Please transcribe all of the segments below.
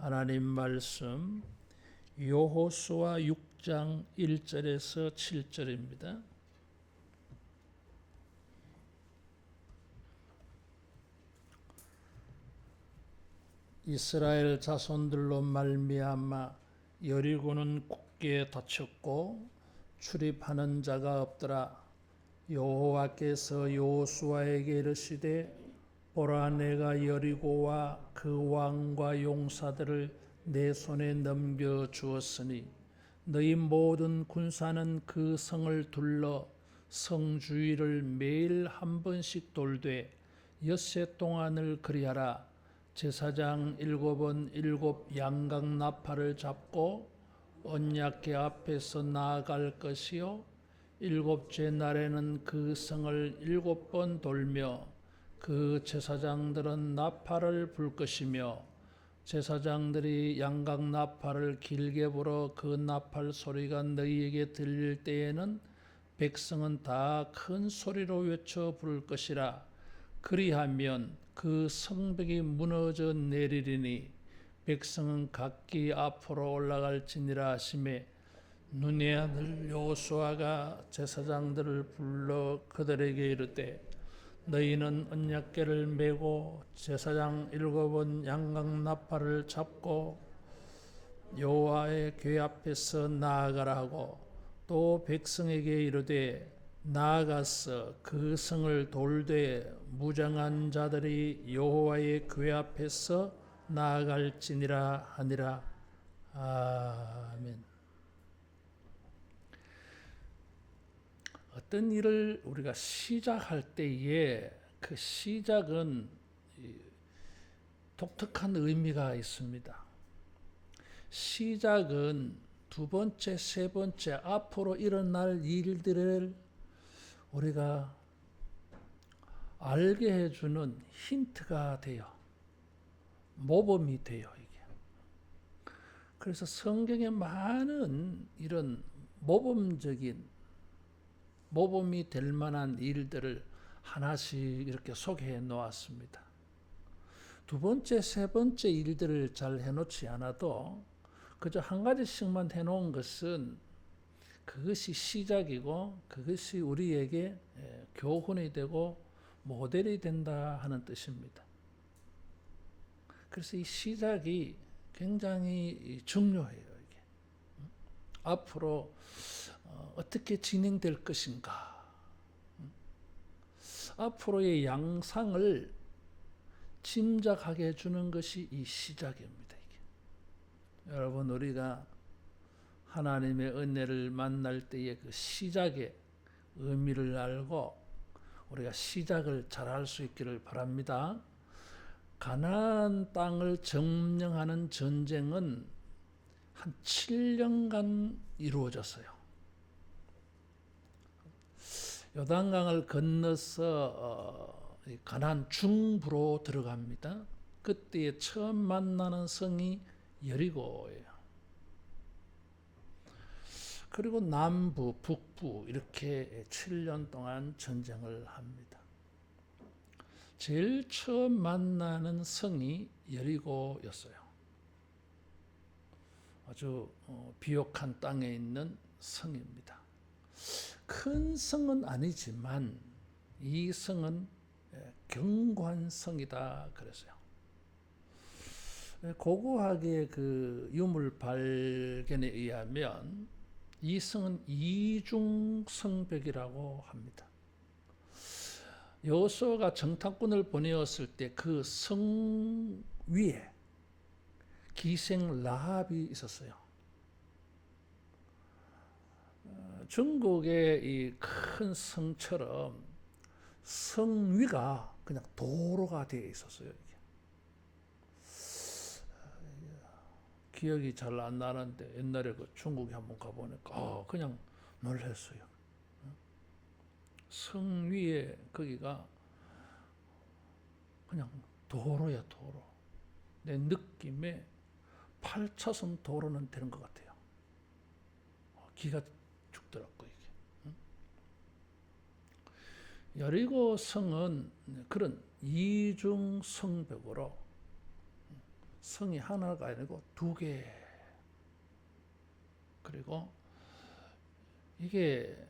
하나님 말씀 여호수아 6장 1절에서 7절입니다. 이스라엘 자손들로 말미암아 여리고는 굳게 닫혔고 출입하는 자가 없더라. 여호와께서 여호수아에게 이르시되 보라, 내가 여리고와 그 왕과 용사들을 내 손에 넘겨 주었으니 너희 모든 군사는 그 성을 둘러 성 주위를 매일 한 번씩 돌되 엿새 동안을 그리하라. 제사장 7은 7 양각 나팔을 잡고 언약궤 앞에서 나아갈 것이요 7째 날에는 그 성을 7번 돌며 그 제사장들은 나팔을 불 것이며 제사장들이 양각 나팔을 길게 불어 그 나팔 소리가 너희에게 들릴 때에는 백성은 다 큰 소리로 외쳐 부를 것이라. 그리하면 그 성벽이 무너져 내리리니 백성은 각기 앞으로 올라갈지니라 하시매 눈의 아들 여호수아가 제사장들을 불러 그들에게 이르되 너희는 언약궤를 메고 제사장 7은 양각 나팔을 잡고 여호와의 궤 앞에서 나아가라 하고 또 백성에게 이르되 나아가서 그 성을 돌되 무장한 자들이 여호와의 궤 앞에서 나아갈지니라 하니라. 아멘. 어떤 일을 우리가 시작할 때에 그 시작은 독특한 의미가 있습니다. 시작은 두 번째, 세 번째 앞으로 일어날 일들을 우리가 알게 해주는 힌트가 돼요. 모범이 돼요, 이게. 그래서 성경에 많은 이런 모범이 될 만한 일들을 하나씩 이렇게 소개해 놓았습니다. 두 번째, 세 번째 일들을 잘 해놓지 않아도 그저 한 가지씩만 해놓은 것은 그것이 시작이고 그것이 우리에게 교훈이 되고 모델이 된다 하는 뜻입니다. 그래서 이 시작이 굉장히 중요해요. 이게. 앞으로 어떻게 진행될 것인가, 앞으로의 양상을 짐작하게 해주는 것이 이 시작입니다. 이게. 여러분, 우리가 하나님의 은혜를 만날 때의 그 시작의 의미를 알고 우리가 시작을 잘할 수 있기를 바랍니다. 가나안 땅을 점령하는 전쟁은 한 7년간 이루어졌어요. 요단강을 건너서 가나안 중부로 들어갑니다. 그때 처음 만나는 성이 여리고예요. 그리고 남부, 북부 이렇게 7년 동안 전쟁을 합니다. 제일 처음 만나는 성이 여리고였어요. 아주 비옥한 땅에 있는 성입니다. 큰 성은 아니지만 이 성은 견고한 성이다 그랬어요. 고고학의 그 유물 발견에 의하면 이 성은 이중 성벽이라고 합니다. 여호수아가 정탐꾼을 보내었을 때 그 성 위에 기생 라합이 있었어요. 중국의 이 큰 성처럼 성 위가 그냥 도로가 되어 있었어요. 이게. 기억이 잘 안 나는데 옛날에 그 중국에 한번 가보니까 그냥 놀랐어요. 성 위에 거기가 그냥 도로야, 도로. 내 느낌에 8차선 도로는 되는 것 같아요. 기가 죽더라고 이게. 여리고 성은 그런 이중 성벽으로 성이 하나가 아니고 두 개. 그리고 이게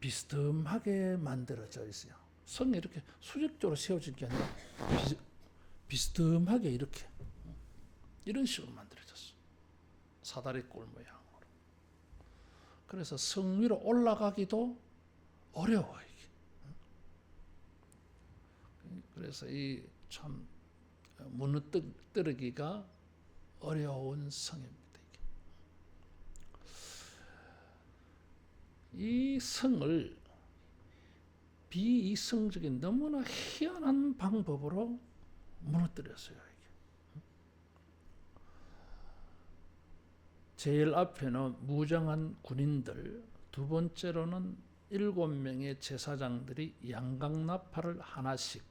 비스듬하게 만들어져 있어요. 성이 이렇게 수직적으로 세워진 게 아니라 비스듬하게 이렇게 이런 식으로 만들어졌어. 사다리꼴 모양으로. 그래서 성 위로 올라가기도 어려워 이게. 그래서 이 참 무너뜨리기가 어려운 성입니다. 이 성을 비이성적인 너무나 희한한 방법으로 무너뜨렸어요. 제일 앞에는 무장한 군인들, 두 번째로는 7명의 제사장들이 양강나팔을 하나씩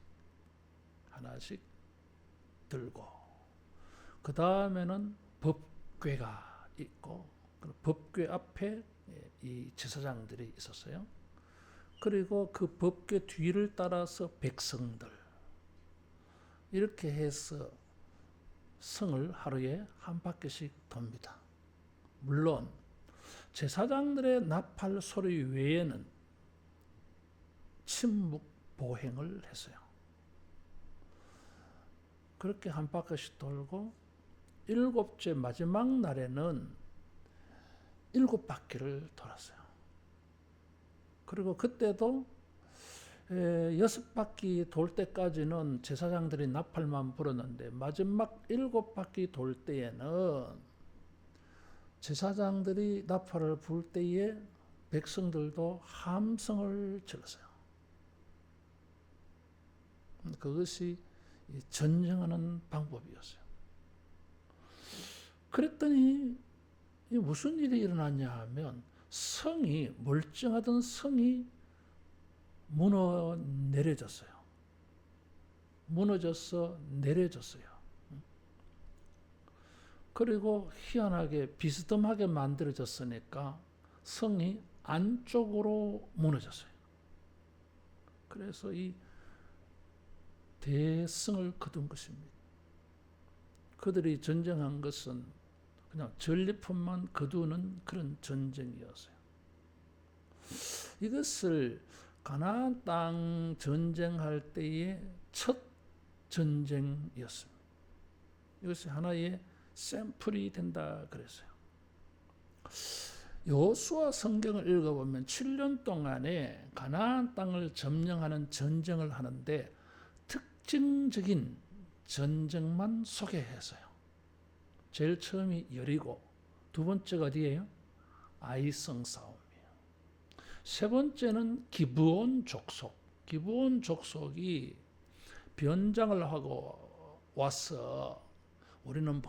들고, 그 다음에는 법궤가 있고, 법궤 앞에 이 제사장들이 있었어요. 그리고 그 법궤 뒤를 따라서 백성들, 이렇게 해서 성을 하루에 한 바퀴씩 돕니다. 물론 제사장들의 나팔 소리 외에는 침묵 보행을 했어요. 그렇게 한 바퀴씩 돌고 7째 마지막 날에는 7바퀴를 돌았어요. 그리고 그때도 6바퀴 돌 때까지는 제사장들이 나팔만 불었는데 마지막 7바퀴 돌 때에는 제사장들이 나팔을 불 때에 백성들도 함성을 질렀어요. 그것이 전쟁하는 방법이었어요. 그랬더니 무슨 일이 일어났냐 하면 멀쩡하던 성이 무너져서 내려졌어요. 그리고 희한하게 비스듬하게 만들어졌으니까 성이 안쪽으로 무너졌어요. 그래서 이 대성을 거둔 것입니다. 그들이 전쟁한 것은 그냥 전리품만 거두는 그런 전쟁이었어요. 이것을 가나안 땅 전쟁할 때의 첫 전쟁이었습니다. 이것이 하나의 샘플이 된다 그랬어요. 여호수아 성경을 읽어보면 7년 동안에 가나안 땅을 점령하는 전쟁을 하는데 특징적인 전쟁만 소개했어요. 제일 처음이 여리고, 두 번째가 어디예요? 아이성 싸움이에요. 세 번째는 기브온 족속. 기브온 족속이 변장을 하고 와서 우리는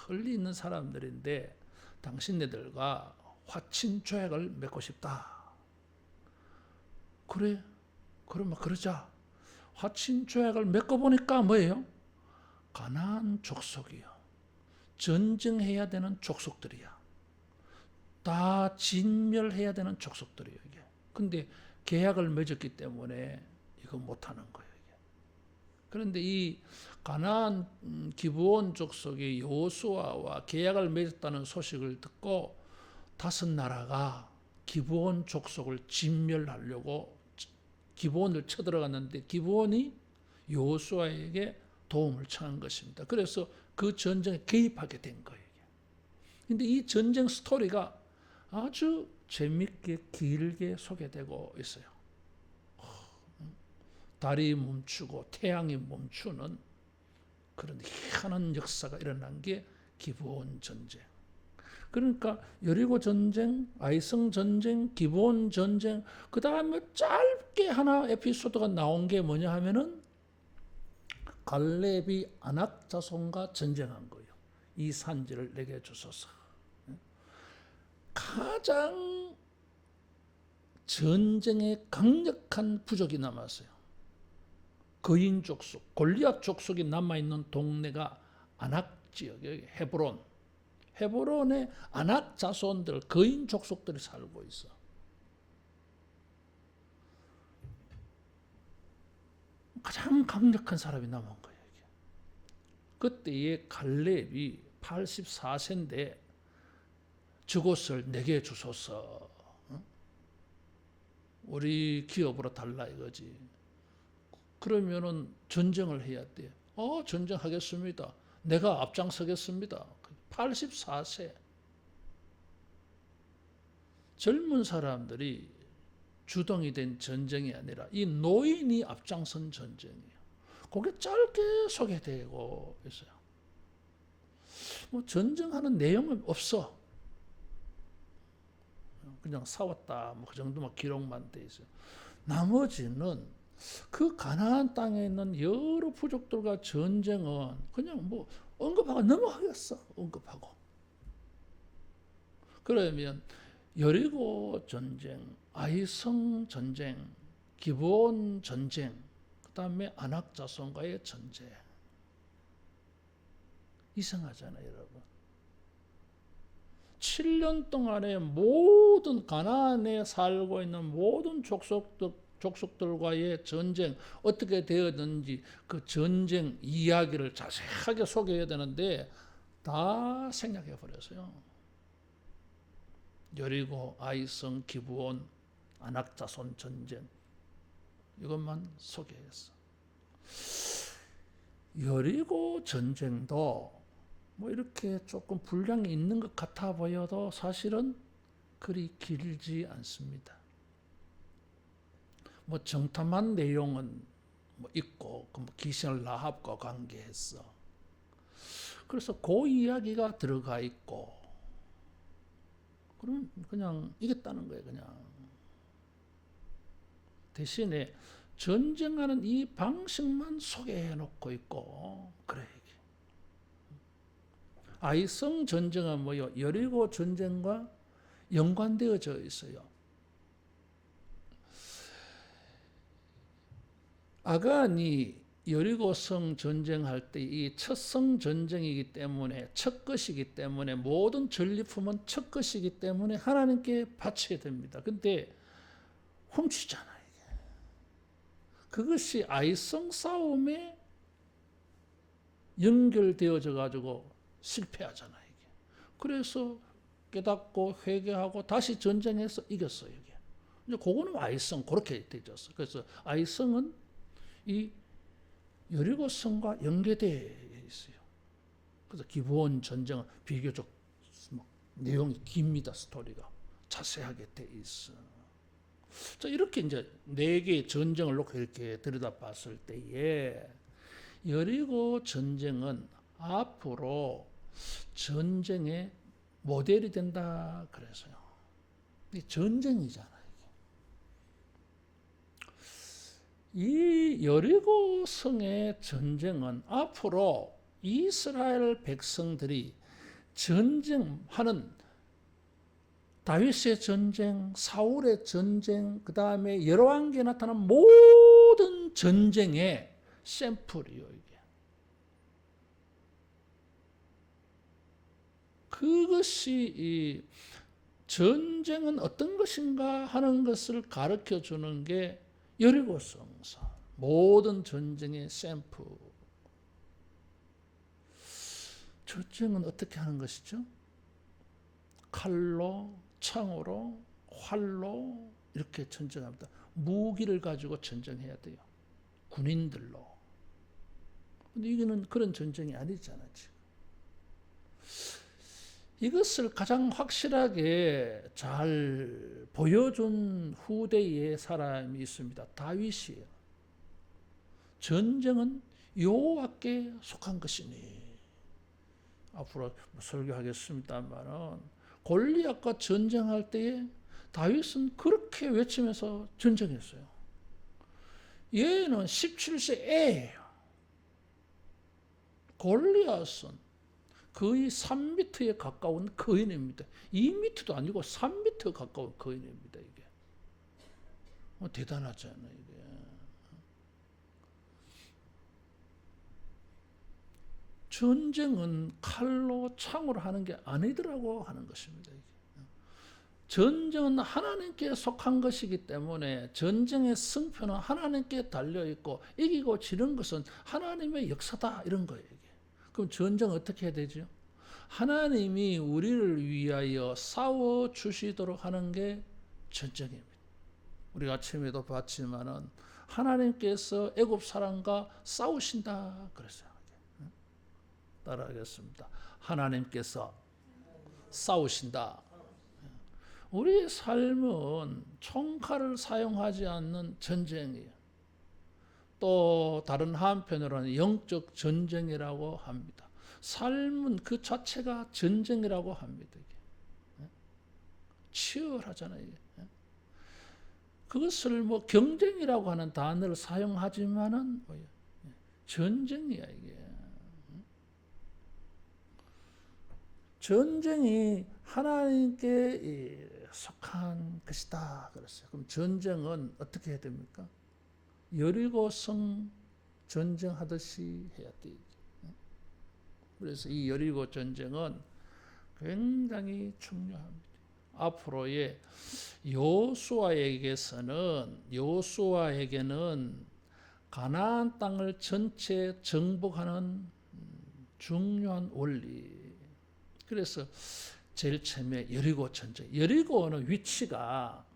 멀리 있는 사람들인데 당신네들과 화친 조약을 맺고 싶다. 그래? 그러면 그러자. 화친 조약을 맺고 보니까 뭐예요? 가나안 족속이요. 전쟁해야 되는 족속들이야. 다 진멸해야 되는 족속들이에요, 이게. 근데 계약을 맺었기 때문에 이거 못하는 거예요, 이게. 그런데 이 가나안 기브온 족속이 여호수아와 계약을 맺었다는 소식을 듣고 5나라가 기브온 족속을 진멸하려고 기브온을 쳐들어갔는데 기브온이 여호수아에게 도움을 청한 것입니다. 그래서 그 전쟁에 개입하게 된 거예요. 그런데 이 전쟁 스토리가 아주 재밌게 길게 소개되고 있어요. 달이 멈추고 태양이 멈추는 그런 희한한 역사가 일어난 게 기브온 전쟁. 그러니까 여리고 전쟁, 아이성 전쟁, 기브온 전쟁, 그 다음에 짧게 하나 에피소드가 나온 게 뭐냐 하면은 갈렙이 아낙 자손과 전쟁한 거예요. 이 산지를 내게 주소서. 가장 전쟁에 강력한 부족이 남았어요. 거인 족속, 골리앗 족속이 남아있는 동네가 아낙 지역이에요. 헤브론. 헤브론에 아낙 자손들, 거인 족속들이 살고 있어. 가장 강력한 사람이 남은 거예요. 이게. 그때의 갈렙이 84세인데 저곳을 내게 주소서. 우리 기업으로 달라 이거지. 그러면은 전쟁을 해야 돼. 전쟁하겠습니다. 내가 앞장서겠습니다. 84세. 젊은 사람들이 주동이 된 전쟁이 아니라 이 노인이 앞장선 전쟁이에요. 그게 짧게 소개되고 있어요. 뭐 전쟁하는 내용은 없어. 그냥 싸웠다. 뭐 그 정도만 기록만 돼 있어요. 나머지는 그 가나안 땅에 있는 여러 부족들과 전쟁은 그냥 뭐 언급하고 넘어가겠어. 언급하고. 그러면 여리고 전쟁, 아이성 전쟁, 기브온 전쟁, 그 다음에 아낙 자손과의 전쟁. 이상하잖아요, 여러분. 7년 동안에 모든 가나안에 살고 있는 모든 족속들과의 전쟁 어떻게 되었는지 그 전쟁 이야기를 자세하게 소개해야 되는데 다 생략해 버렸어요. 여리고, 아이성, 기브온, 아낙자손 전쟁 이것만 소개했어. 여리고 전쟁도 뭐 이렇게 조금 분량이 있는 것 같아 보여도 사실은 그리 길지 않습니다. 뭐 정탐한 내용은 뭐 있고 그 기생 라합과 관계했어. 그래서 그 이야기가 들어가 있고 그럼 그냥 이겼다는 거예요. 그냥 대신에 전쟁하는 이 방식만 소개해 놓고 있고 그래. 아이성 전쟁은 뭐요? 여리고 전쟁과 연관되어져 있어요. 아간이 여리고성 전쟁할 때 이 첫성 전쟁이기 때문에 첫 것이기 때문에 모든 전리품은 첫 것이기 때문에 하나님께 바쳐야 됩니다. 근데 훔치잖아요. 그것이 아이성 싸움에 연결되어져 가지고 실패하잖아요. 이게. 그래서 깨닫고 회개하고 다시 전쟁해서 이겼어요. 이게. 이제 그거는 아이성 그렇게 되졌어. 그래서 아이성은 이 여리고성과 연계되어 있어요. 그래서 기브온 전쟁은 비교적 내용이 깁니다. 스토리가 자세하게 돼 있어. 자, 이렇게 이제 네 개의 전쟁을 놓고 이렇게 들여다봤을 때에 여리고 전쟁은 앞으로 전쟁의 모델이 된다 그래서요. 이 전쟁이잖아요. 이 여리고 성의 전쟁은 앞으로 이스라엘 백성들이 전쟁하는 다윗의 전쟁, 사울의 전쟁, 그 다음에 열왕기에 나타난 모든 전쟁의 샘플이요. 이게. 그것이 이 전쟁은 어떤 것인가 하는 것을 가르쳐 주는 게 여리고 성사. 모든 전쟁의 샘플. 전쟁은 어떻게 하는 것이죠? 칼로, 창으로, 활로 이렇게 전쟁합니다. 무기를 가지고 전쟁해야 돼요. 군인들로. 근데 이거는 그런 전쟁이 아니잖아, 지금. 이것을 가장 확실하게 잘 보여준 후대의 사람이 있습니다. 다윗이에요. 전쟁은 여호와께 속한 것이니. 앞으로 설교하겠습니다만은 골리앗과 전쟁할 때에 다윗은 그렇게 외치면서 전쟁했어요. 얘는 17세 애예요. 골리앗은 거의 3m에 가까운 거인입니다. 2m도 아니고 3m 가까운 거인입니다. 이게 대단하잖아요. 이게. 전쟁은 칼로 창으로 하는 게 아니더라고 하는 것입니다. 이게. 전쟁은 하나님께 속한 것이기 때문에 전쟁의 승패는 하나님께 달려 있고 이기고 지는 것은 하나님의 역사다 이런 거예요. 이게. 그럼 전쟁 어떻게 해야 되죠? 하나님이 우리를 위하여 싸워 주시도록 하는 게 전쟁입니다. 우리가 아침에도 봤지만은 하나님께서 애굽 사람과 싸우신다 그랬어요. 따라하겠습니다. 하나님께서 싸우신다. 우리의 삶은 총칼을 사용하지 않는 전쟁이에요. 또 다른 한편으로는 영적 전쟁이라고 합니다. 삶은 그 자체가 전쟁이라고 합니다. 이게. 치열하잖아요. 이게. 그것을 뭐 경쟁이라고 하는 단어를 사용하지만은 전쟁이야 이게. 전쟁이 하나님께 속한 것이다 그랬어요. 그럼 전쟁은 어떻게 해야 됩니까? 여리고성 전쟁하듯이 해야 돼. 그래서 이 여리고 전쟁은 굉장히 중요합니다. 앞으로의 여호수아에게는 가나안 땅을 전체 정복하는 중요한 원리. 그래서 제일 처음에 여리고 전쟁. 여리고는 위치가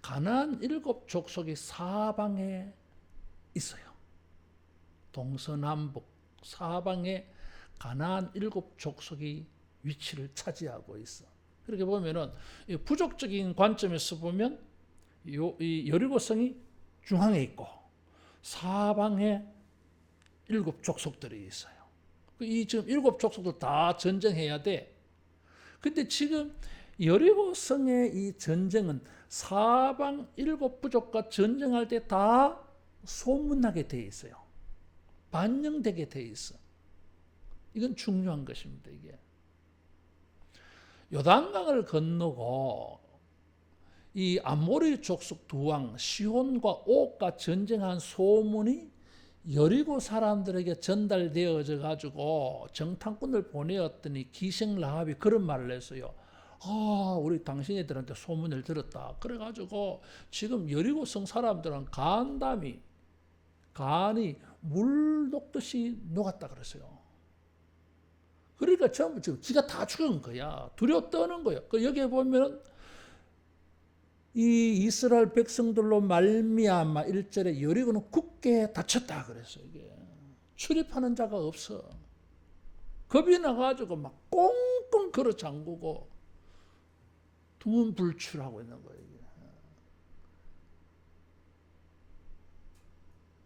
가나안 7족속이 사방에 있어요. 동서남북 사방에 가나안 7족속이 위치를 차지하고 있어. 그렇게 보면은 부족적인 관점에서 보면 이 여리고성이 중앙에 있고 사방에 7족속들이 있어요. 이 지금 7족속들 다 전쟁해야 돼. 근데 지금 여리고성의 이 전쟁은 사방 7부족과 전쟁할 때 다 소문나게 돼 있어요. 반영되게 돼 있어. 이건 중요한 것입니다. 이게 요단강을 건너고 이 아모리 족속 두 왕 시혼과 옥과 전쟁한 소문이 여리고 사람들에게 전달되어져 가지고 정탐꾼을 보내었더니 기생 라합이 그런 말을 했어요. 아, 우리 당신네들한테 소문을 들었다. 그래가지고 지금 여리고성 사람들은 간이 물 녹듯이 녹았다 그랬어요. 그러니까 전부 지금 기가 다 죽은 거야. 두려워 떠는 거야. 여기에 보면 이 이스라엘 백성들로 말미암아 1절에 여리고는 굳게 닫혔다 그랬어요. 이게 출입하는 자가 없어. 겁이 나가지고 막 꽁꽁 걸어 잠그고 두문불출하고 있는 거예요.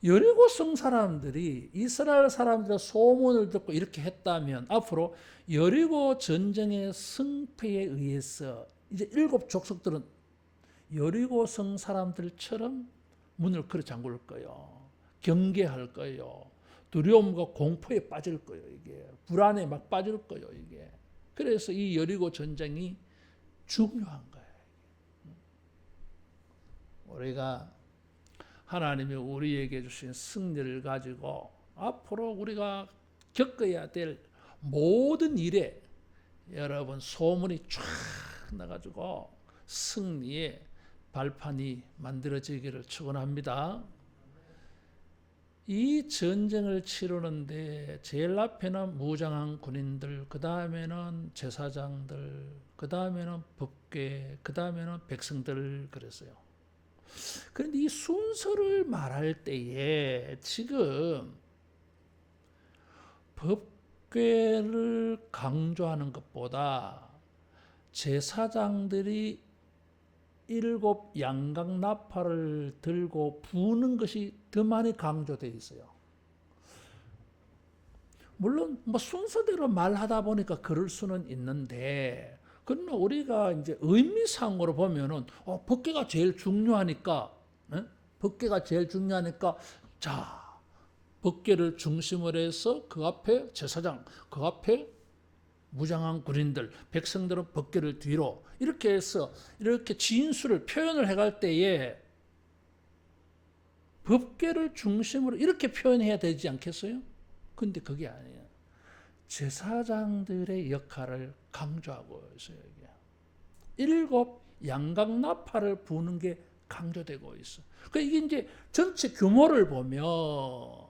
여리고성 사람들이 이스라엘 사람들의 소문을 듣고 이렇게 했다면 앞으로 여리고 전쟁의 승패에 의해서 이제 7족속들은 여리고성 사람들처럼 문을 걸어 잠글 거예요. 경계할 거예요. 두려움과 공포에 빠질 거예요. 이게 불안에 막 빠질 거예요. 이게 그래서 이 여리고 전쟁이 중요한 거예요. 우리가 하나님이 우리에게 주신 승리를 가지고 앞으로 우리가 겪어야 될 모든 일에 여러분 소문이 쫙 나가지고 승리의 발판이 만들어지기를 축원합니다. 이 전쟁을 치르는데 제일 앞에는 무장한 군인들, 그 다음에는 제사장들, 그 다음에는 법궤, 그 다음에는 백성들 그랬어요. 그런데 이 순서를 말할 때에 지금 법궤를 강조하는 것보다 제사장들이 7 양각 나팔을 들고 부는 것이 더 많이 강조되어 있어요. 물론 뭐 순서대로 말하다 보니까 그럴 수는 있는데, 그러나 우리가 이제 의미상으로 보면은 법궤가 제일 중요하니까, 법궤가 제일 중요하니까, 자, 법궤를 중심으로 해서 그 앞에 제사장, 그 앞에 무장한 군인들, 백성들은 법궤를 뒤로 이렇게 해서 이렇게 진수를 표현을 해갈 때에 법궤를 중심으로 이렇게 표현해야 되지 않겠어요? 근데 그게 아니에요. 제사장들의 역할을 강조하고 있어요. 이게 7 양각 나팔을 부는 게 강조되고 있어. 그러니까 이게 이제 전체 규모를 보면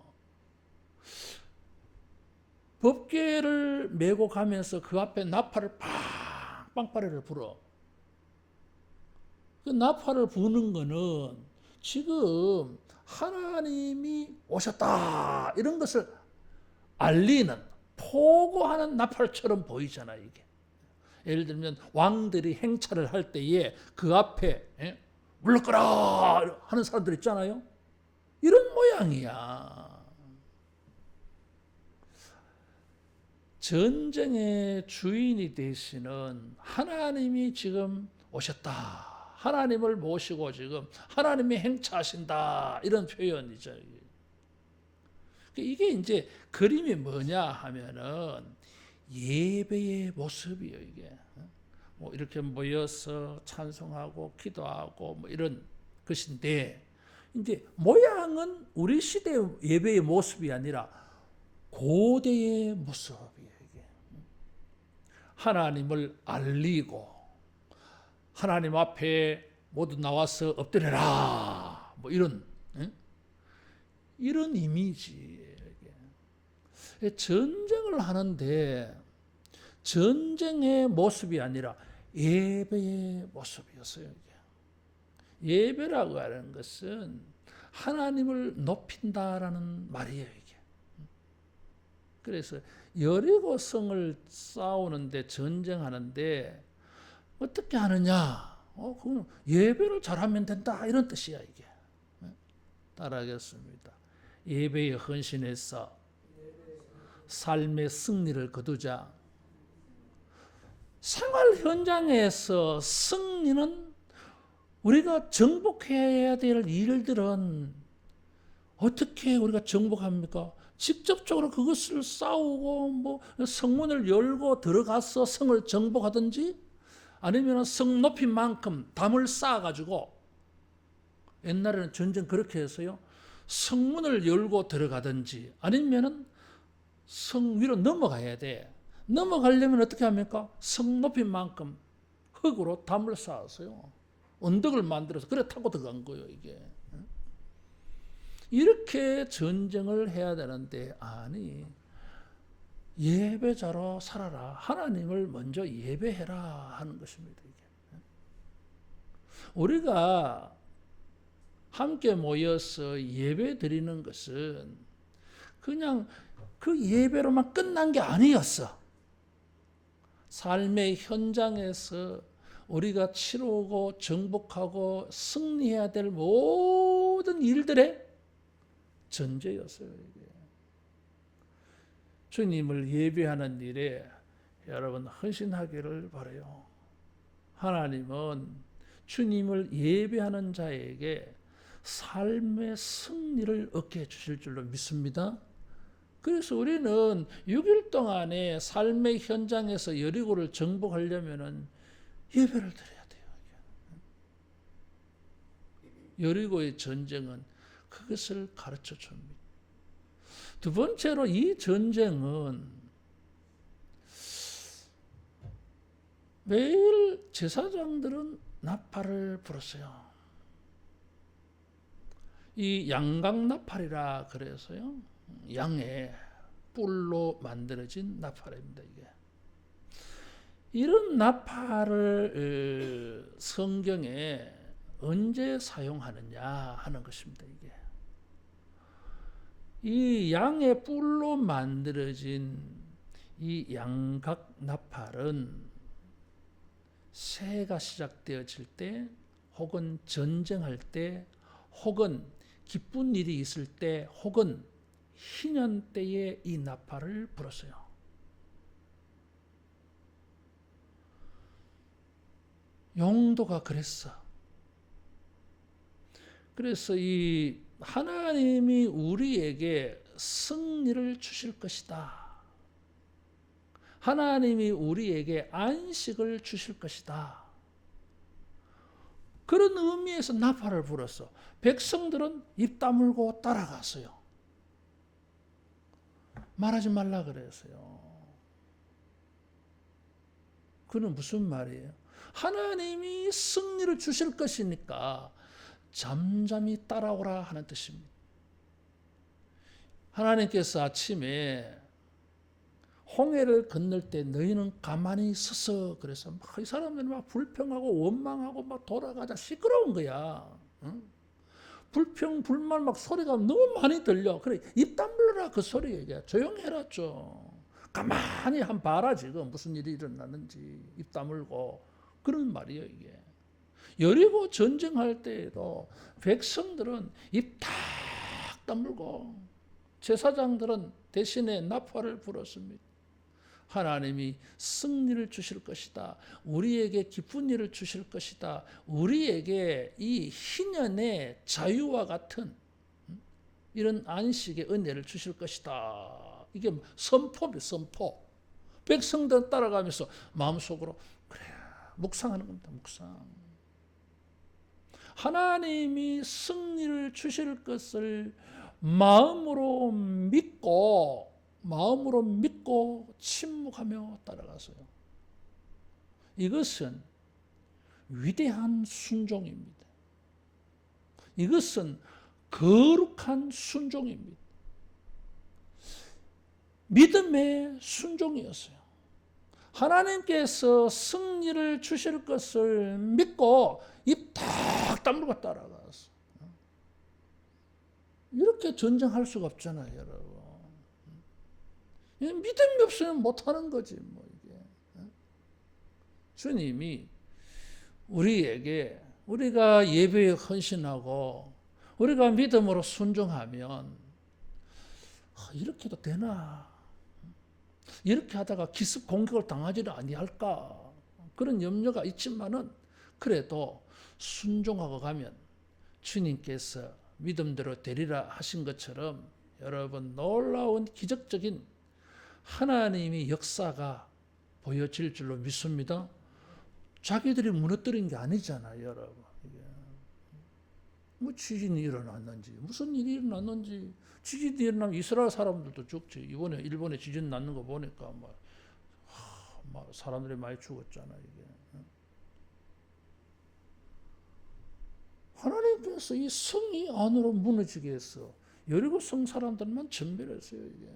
법궤를 메고 가면서 그 앞에 나팔을 빵빵빠레를 불어. 그 나팔을 부는 거는 지금 하나님이 오셨다 이런 것을 알리는 포고하는 나팔처럼 보이잖아요. 이게 예를 들면 왕들이 행차를 할 때에 그 앞에 물러가라 하는 사람들 있잖아요. 이런 모양이야. 전쟁의 주인이 되시는 하나님이 지금 오셨다. 하나님을 모시고 지금 하나님이 행차하신다. 이런 표현이죠. 이게 이제 그림이 뭐냐 하면은 예배의 모습이에요. 이게 뭐 이렇게 모여서 찬송하고 기도하고 뭐 이런 것인데, 이제 모양은 우리 시대 예배의 모습이 아니라 고대의 모습이에요. 이게 하나님을 알리고 하나님 앞에 모두 나와서 엎드려라 뭐 이런 이런 이미지. 전쟁을 하는데 전쟁의 모습이 아니라 예배의 모습이었어요. 예배라고 하는 것은 하나님을 높인다라는 말이에요. 이게. 그래서 여리고성을 싸우는데 전쟁하는데 어떻게 하느냐? 그럼 예배를 잘하면 된다 이런 뜻이야 이게. 따라하겠습니다. 예배에 헌신해서 삶의 승리를 거두자. 생활 현장에서 승리는 우리가 정복해야 될 일들은 어떻게 우리가 정복합니까? 직접적으로 그것을 싸우고 뭐 성문을 열고 들어가서 성을 정복하든지, 아니면 성 높인 만큼 담을 쌓아가지고, 옛날에는 전쟁 그렇게 했어요. 성문을 열고 들어가든지 아니면은 성 위로 넘어가야 돼. 넘어가려면 어떻게 합니까? 성 높인 만큼 흙으로 담을 쌓았어요. 언덕을 만들어서 그래 타고 들어간 거예요. 이게 이렇게 전쟁을 해야 되는데, 아니 예배자로 살아라. 하나님을 먼저 예배해라 하는 것입니다. 이게. 우리가 함께 모여서 예배 드리는 것은 그냥 그 예배로만 끝난 게 아니었어. 삶의 현장에서 우리가 치르고 정복하고 승리해야 될 모든 일들의 전제였어요. 이게. 주님을 예배하는 일에 여러분 헌신하기를 바라요. 하나님은 주님을 예배하는 자에게 삶의 승리를 얻게 해주실 줄로 믿습니다. 그래서 우리는 6일 동안에 삶의 현장에서 여리고를 정복하려면 예배를 드려야 돼요. 여리고의 전쟁은 그것을 가르쳐 줍니다. 두 번째로, 이 전쟁은 매일 제사장들은 나팔을 불었어요. 이 양각나팔이라 그래서요. 양의 뿔로 만들어진 나팔입니다. 이게. 이런 나팔을 성경에 언제 사용하느냐 하는 것입니다. 이게. 이 양의 뿔로 만들어진 이 양각나팔은 새해가 시작되어질 때, 혹은 전쟁할 때, 혹은 기쁜 일이 있을 때, 혹은 희년 때에 이 나팔을 불었어요. 용도가 그랬어. 그래서 이 하나님이 우리에게 승리를 주실 것이다. 하나님이 우리에게 안식을 주실 것이다. 그런 의미에서 나팔을 불었어. 백성들은 입 다물고 따라갔어요. 말하지 말라 그랬어요. 그는 무슨 말이에요? 하나님이 승리를 주실 것이니까 잠잠히 따라오라 하는 뜻입니다. 하나님께서 아침에 홍해를 건널 때 너희는 가만히 서서 그래서 막 이 사람들이 막 불평하고 원망하고 막 돌아가자 시끄러운 거야. 응? 불평 불만 막 소리가 너무 많이 들려. 그래 입 다물어라 그 소리 얘기야. 조용해라 좀. 가만히 한 봐라 지금 무슨 일이 일어나는지 입 다물고 그런 말이에요 이게. 여리고 전쟁할 때에도 백성들은 입 탁 다물고 제사장들은 대신에 나팔을 불었습니다. 하나님이 승리를 주실 것이다. 우리에게 기쁜 일을 주실 것이다. 우리에게 이 희년의 자유와 같은 이런 안식의 은혜를 주실 것이다. 이게 선포입니다. 선포. 백성들 따라가면서 마음속으로 그래 묵상하는 겁니다. 묵상. 하나님이 승리를 주실 것을 마음으로 믿고 침묵하며 따라가서요. 이것은 위대한 순종입니다. 이것은 거룩한 순종입니다. 믿음의 순종이었어요. 하나님께서 승리를 주실 것을 믿고 입 탁 다물고 따라가서 이렇게 전쟁할 수가 없잖아요, 여러분. 믿음이 없으면 못하는 거지, 뭐 이게. 주님이 우리에게 우리가 예배에 헌신하고 우리가 믿음으로 순종하면 이렇게도 되나? 이렇게 하다가 기습 공격을 당하지는 아니할까? 그런 염려가 있지만은 그래도 순종하고 가면 주님께서 믿음대로 되리라 하신 것처럼 여러분 놀라운 기적적인 하나님의 역사가 보여질 줄로 믿습니다. 자기들이 무너뜨린 게 아니잖아요, 여러분. 뭐 지진이 일어났는지 무슨 일이 일어났는지 지진이 일어나면 이스라엘 사람들도 죽지. 이번에 일본에 지진 났는 거 보니까 막 사람들이 많이 죽었잖아요. 이게. 하나님께서 이 성이 안으로 무너지게 해서 여리고 성 사람들만 전멸했어요. 이게.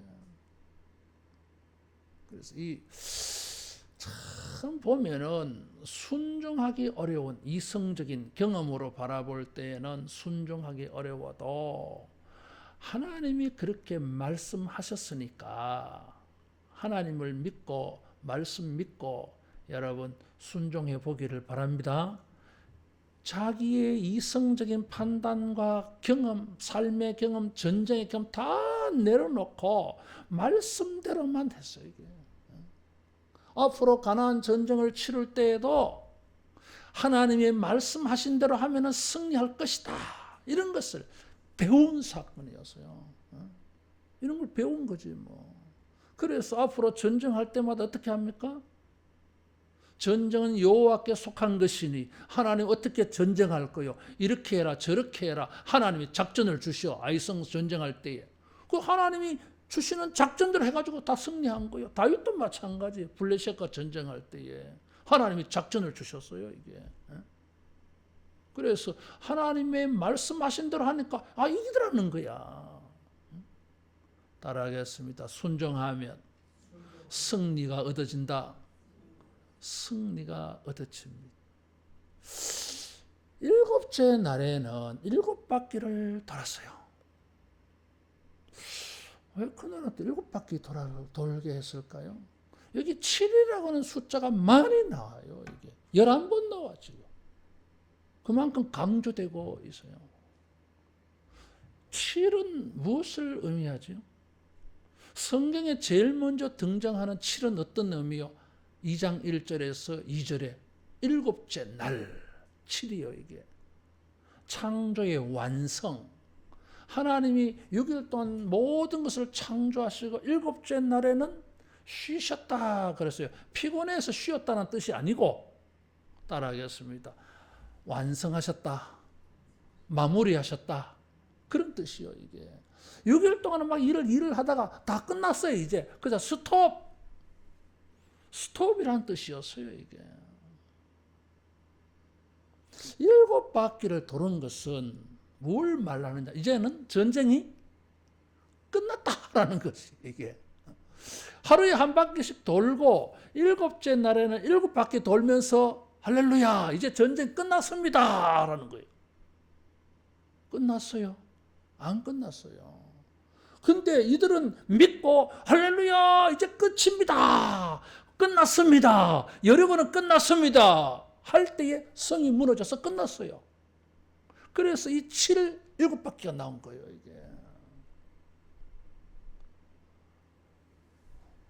그래서 참 보면은 순종하기 어려운 이성적인 경험으로 바라볼 때에는 순종하기 어려워도 하나님이 그렇게 말씀하셨으니까 하나님을 믿고 말씀 믿고 여러분 순종해 보기를 바랍니다. 자기의 이성적인 판단과 경험, 삶의 경험, 전쟁의 경험 다 내려놓고 말씀대로만 했어요. 이게. 앞으로 가나안 전쟁을 치를 때에도 하나님의 말씀하신 대로 하면은 승리할 것이다. 이런 것을 배운 사건이었어요. 이런 걸 배운 거지 뭐. 그래서 앞으로 전쟁할 때마다 어떻게 합니까? 전쟁은 여호와께 속한 것이니 하나님 어떻게 전쟁할 거요? 이렇게 해라 저렇게 해라. 하나님이 작전을 주시오. 아이성 전쟁할 때에. 그 하나님이 주시는 작전대로 해가지고 다 승리한 거예요. 다윗도 마찬가지. 블레셋과 전쟁할 때에 하나님이 작전을 주셨어요. 이게. 그래서 하나님의 말씀하신 대로 하니까 이기더라는 거야. 따라하겠습니다. 순종하면 승리가 얻어진다. 승리가 얻어집니다. 7째 날에는 7바퀴를 돌았어요. 왜 그날은 또 7바퀴 돌게 했을까요? 여기 7이라고 하는 숫자가 많이 나와요. 이게 11번 나와 지금. 그만큼 강조되고 있어요. 7은 무엇을 의미하죠? 성경에 제일 먼저 등장하는 7은 어떤 의미요? 2장 1절에서 2절에 7째 날 7이요 이게. 창조의 완성. 하나님이 6일 동안 모든 것을 창조하시고 7째 날에는 쉬셨다 그랬어요. 피곤해서 쉬었다는 뜻이 아니고 따라하겠습니다. 완성하셨다. 마무리하셨다. 그런 뜻이요 이게. 6일 동안은 막 일을 하다가 다 끝났어요 이제. 그래서 스톱이라는 뜻이었어요 이게. 7바퀴를 도는 것은 뭘 말하느냐. 이제는 전쟁이 끝났다라는 것이 이게. 하루에 한 바퀴씩 돌고 일곱째 날에는 7바퀴 돌면서 할렐루야, 이제 전쟁 끝났습니다 라는 거예요. 끝났어요? 안 끝났어요. 근데 이들은 믿고 할렐루야, 이제 끝입니다, 끝났습니다, 여리고는 끝났습니다 할 때에 성이 무너져서 끝났어요. 그래서 이 7바퀴가 나온 거예요. 이게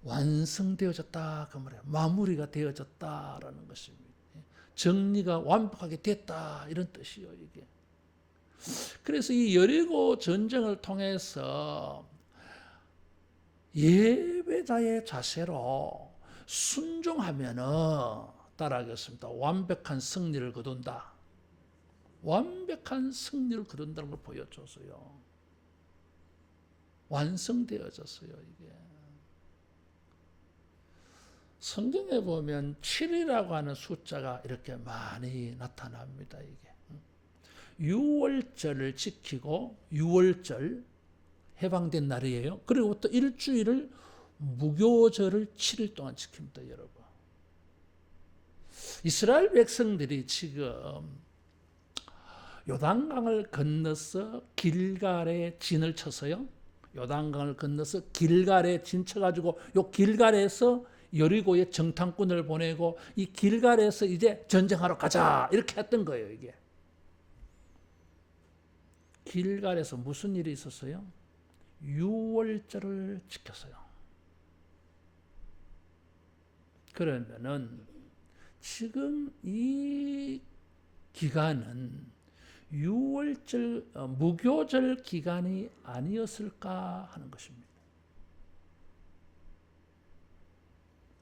완성되어졌다 그 말이에요. 마무리가 되어졌다라는 것입니다. 정리가 완벽하게 됐다 이런 뜻이요 이게. 그래서 이 여리고 전쟁을 통해서 예배자의 자세로 순종하면은 따라하겠습니다. 완벽한 승리를 거둔다. 완벽한 승리를 거둔다는 걸 보여줬어요. 완성되어졌어요 이게. 성경에 보면 7이라고 하는 숫자가 이렇게 많이 나타납니다. 이게 6월절을 지키고 6월절 해방된 날이에요. 그리고 또 일주일을 무교절을 7일 동안 지킵니다. 여러분, 이스라엘 백성들이 지금 요단강을 건너서 길갈에 진을 쳤어요. 요단강을 건너서 길갈에 진 쳐가지고 요 길갈에서 여리고에 정탐꾼을 보내고 이 길갈에서 이제 전쟁하러 가자 이렇게 했던 거예요. 이게 길갈에서 무슨 일이 있었어요? 6월절을 지켰어요. 그러면은 지금 이 기간은 6월절 무교절 기간이 아니었을까 하는 것입니다.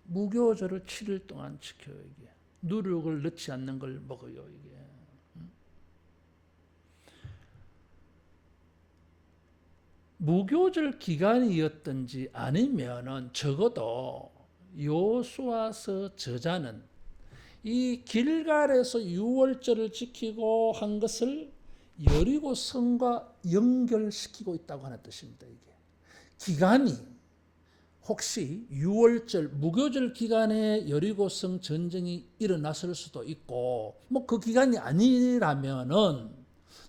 무교절을 7일 동안 지켜요. 이게 누룩을 넣지 않는 걸 먹어요. 이게 무교절 기간이었든지 아니면은 적어도 여호수아서 저자는 이 길갈에서 6월절을 지키고 한 것을 여리고 성과 연결시키고 있다고 하는 뜻입니다. 이게 기간이 혹시 6월절 무교절 기간에 여리고성 전쟁이 일어났을 수도 있고 뭐 그 기간이 아니라면은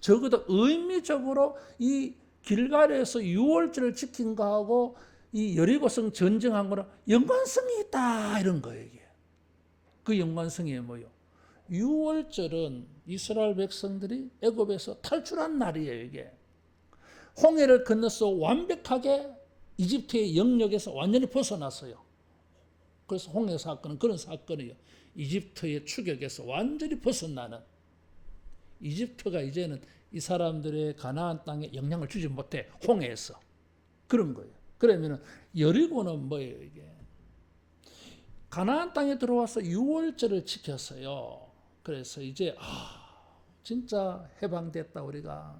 적어도 의미적으로 이 길갈에서 6월절을 지킨 거하고 이 여리고성 전쟁한 거는 연관성이 있다 이런 거예요. 이게. 그 연관성이 뭐예요? 6월절은 이스라엘 백성들이 애굽에서 탈출한 날이에요. 이게 홍해를 건너서 완벽하게 이집트의 영역에서 완전히 벗어났어요. 그래서 홍해 사건은 그런 사건이에요. 이집트의 추격에서 완전히 벗어나는, 이집트가 이제는 이 사람들의 가나안 땅에 영향을 주지 못해. 홍해에서. 그런 거예요. 그러면 여리고는 뭐예요 이게? 가나안 땅에 들어와서 6월절을 지켰어요. 그래서 이제 진짜 해방됐다 우리가.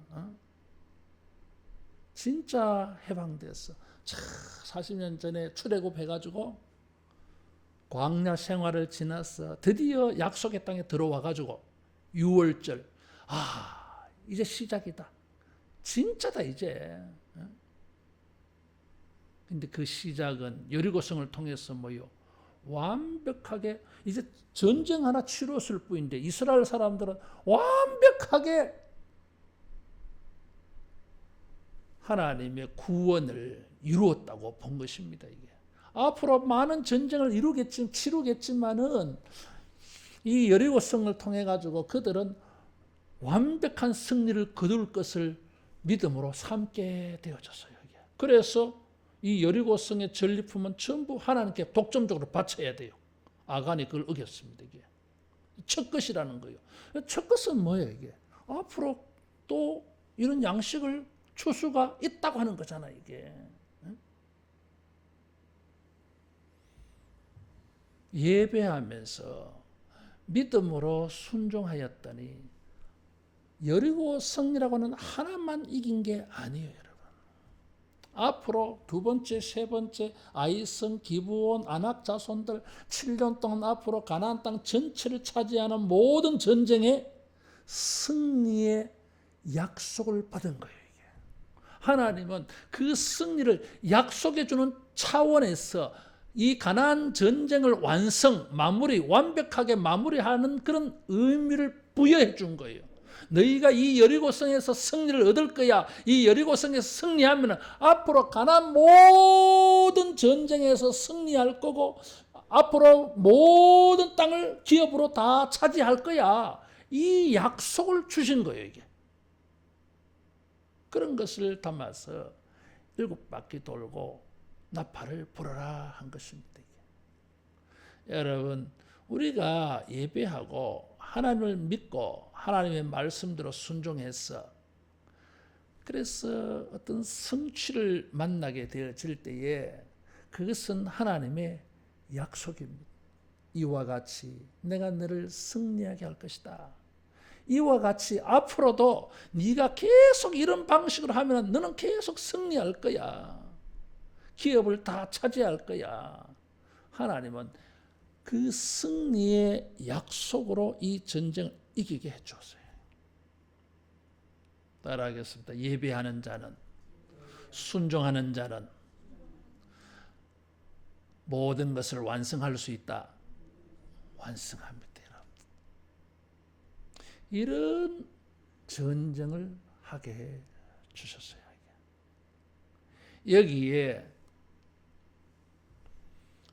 진짜 해방됐어. 40년 전에 출애굽해가지고 광야 생활을 지나서 드디어 약속의 땅에 들어와가지고 6월절 이제 시작이다. 진짜다 이제. 근데 그 시작은 여리고성을 통해서 뭐요? 완벽하게 이제 전쟁 하나 치렀을 뿐인데 이스라엘 사람들은 완벽하게 하나님의 구원을 이루었다고 본 것입니다. 이게 앞으로 많은 전쟁을 치르겠지만은 이 여리고성을 통해 가지고 그들은 완벽한 승리를 거둘 것을 믿음으로 삼게 되어졌어요. 이게. 그래서 이 여리고성의 전리품은 전부 하나님께 독점적으로 바쳐야 돼요. 아간이 그걸 어겼습니다. 이게 첫 것이라는 거예요. 첫 것은 뭐예요? 이게 앞으로 또 이런 양식을 줄 수가 있다고 하는 거잖아요. 이게 예배하면서 믿음으로 순종하였더니 여리고 성이라고는 하나만 이긴 게 아니에요, 여러분. 앞으로 두 번째, 세 번째 아이성, 기브온, 아낙 자손들 7년 동안 앞으로 가나안 땅 전체를 차지하는 모든 전쟁의 승리의 약속을 받은 거예요. 이게. 하나님은 그 승리를 약속해 주는 차원에서 이 가나안 전쟁을 완벽하게 마무리하는 그런 의미를 부여해 준 거예요. 너희가 이 여리고성에서 승리를 얻을 거야. 이 여리고성에서 승리하면 앞으로 가나안 모든 전쟁에서 승리할 거고 앞으로 모든 땅을 기업으로 다 차지할 거야. 이 약속을 주신 거예요, 이게. 그런 것을 담아서 7바퀴 돌고 나팔을 불어라 한 것입니다. 여러분, 우리가 예배하고 하나님을 믿고 하나님의 말씀대로 순종해서 그래서 어떤 성취를 만나게 되어질 때에 그것은 하나님의 약속입니다. 이와 같이 내가 너를 승리하게 할 것이다. 이와 같이 앞으로도 네가 계속 이런 방식으로 하면 너는 계속 승리할 거야. 기업을 다 차지할 거야. 하나님은 그 승리의 약속으로 이 전쟁을 이기게 해주었어요. 따라하겠습니다. 예배하는 자는, 순종하는 자는 모든 것을 완성할 수 있다. 완성합니다. 이런 전쟁을 하게 해 주셨어요. 여기에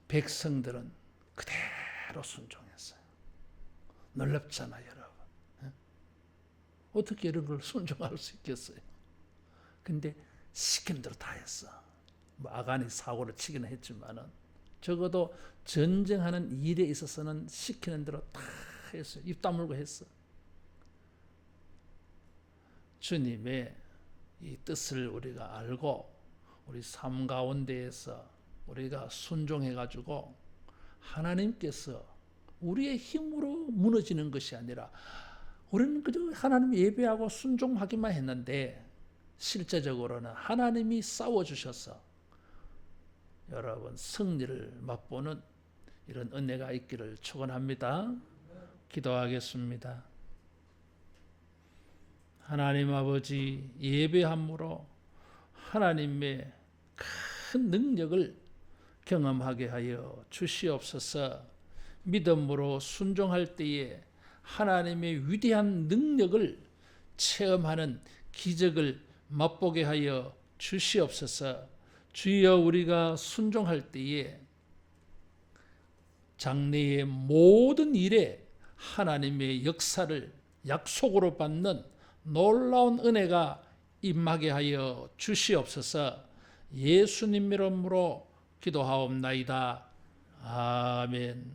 백성들은 그대로 순종했어요. 놀랍잖아요, 여러분. 어떻게 이런 걸 순종할 수 있겠어요? 근데 시키는 대로 다 했어. 뭐 아간이 사고를 치기는 했지만은 적어도 전쟁하는 일에 있어서는 시키는 대로 다 했어요. 입 다물고 했어. 주님의 이 뜻을 우리가 알고 우리 삶 가운데에서 우리가 순종해가지고 하나님께서 우리의 힘으로 무너지는 것이 아니라 우리는 그저 하나님 예배하고 순종하기만 했는데 실제적으로는 하나님이 싸워주셔서 여러분 승리를 맛보는 이런 은혜가 있기를 축원합니다. 기도하겠습니다. 하나님 아버지, 예배함으로 하나님의 큰 능력을 경험하게 하여 주시옵소서. 믿음으로 순종할 때에 하나님의 위대한 능력을 체험하는 기적을 맛보게 하여 주시옵소서. 주여, 우리가 순종할 때에 장래의 모든 일에 하나님의 역사를 약속으로 받는 놀라운 은혜가 임하게 하여 주시옵소서. 예수님 이름으로 기도하옵나이다. 아멘.